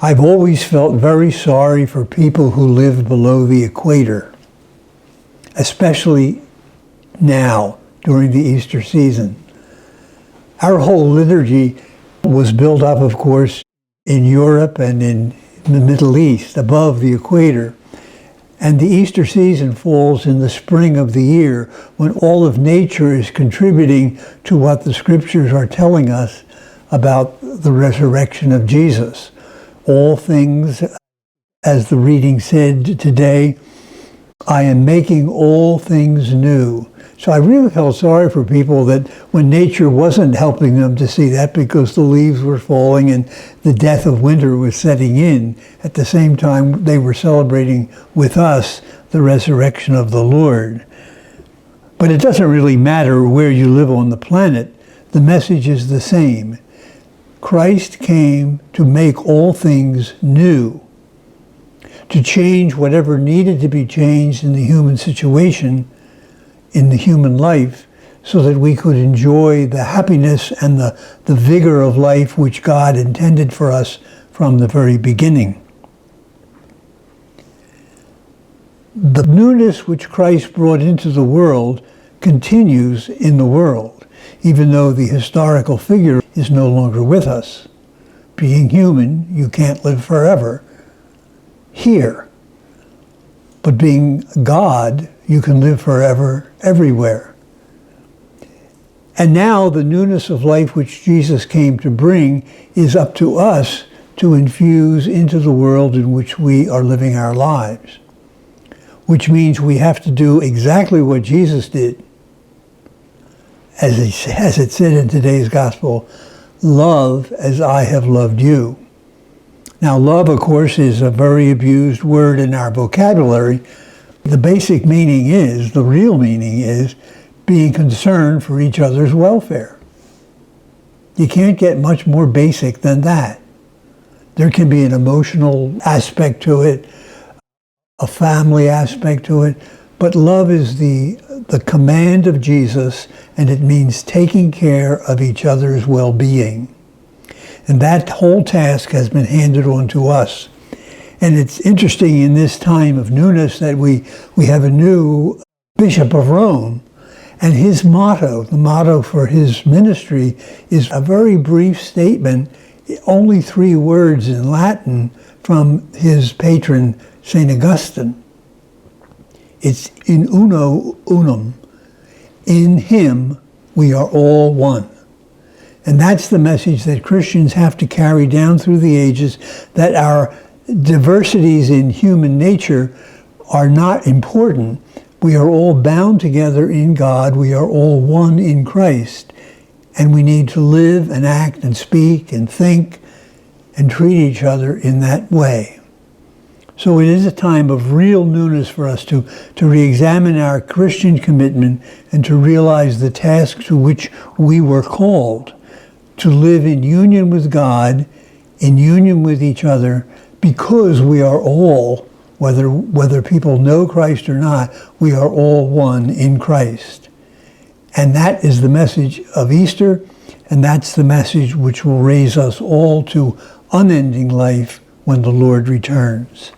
I've always felt very sorry for people who live below the equator, especially now during the Easter season. Our whole liturgy was built up, of course, in Europe and in the Middle East, above the equator. And the Easter season falls in the spring of the year, when all of nature is contributing to what the scriptures are telling us about the resurrection of Jesus. All things, as the reading said today, I am making all things new. So I really felt sorry for people that when nature wasn't helping them to see that, because the leaves were falling and the death of winter was setting in, at the same time they were celebrating with us the resurrection of the Lord. But it doesn't really matter where you live on the planet. The message is the same. Christ came to make all things new, to change whatever needed to be changed in the human situation, in the human life, so that we could enjoy the happiness and the vigor of life which God intended for us from the very beginning. The newness which Christ brought into the world continues in the world, even though the historical figure is no longer with us. Being human, you can't live forever here. But being God, you can live forever everywhere. And now the newness of life which Jesus came to bring is up to us to infuse into the world in which we are living our lives. Which means we have to do exactly what Jesus did. As it said in today's gospel, love as I have loved you. Now, love, of course, is a very abused word in our vocabulary. The basic meaning is, the real meaning is, being concerned for each other's welfare. You can't get much more basic than that. There can be an emotional aspect to it, a family aspect to it, but love is the command of Jesus, and it means taking care of each other's well-being. And that whole task has been handed on to us. And it's interesting in this time of newness that we have a new Bishop of Rome. And his motto, the motto for his ministry, is a very brief statement, only 3 words in Latin, from his patron, St. Augustine. It's in uno unum. In him we are all one. And that's the message that Christians have to carry down through the ages, that our diversities in human nature are not important. We are all bound together in God. We are all one in Christ. And we need to live and act and speak and think and treat each other in that way. So it is a time of real newness for us to re-examine our Christian commitment and to realize the task to which we were called, to live in union with God, in union with each other, because we are all, whether people know Christ or not, we are all one in Christ. And that is the message of Easter, and that's the message which will raise us all to unending life when the Lord returns.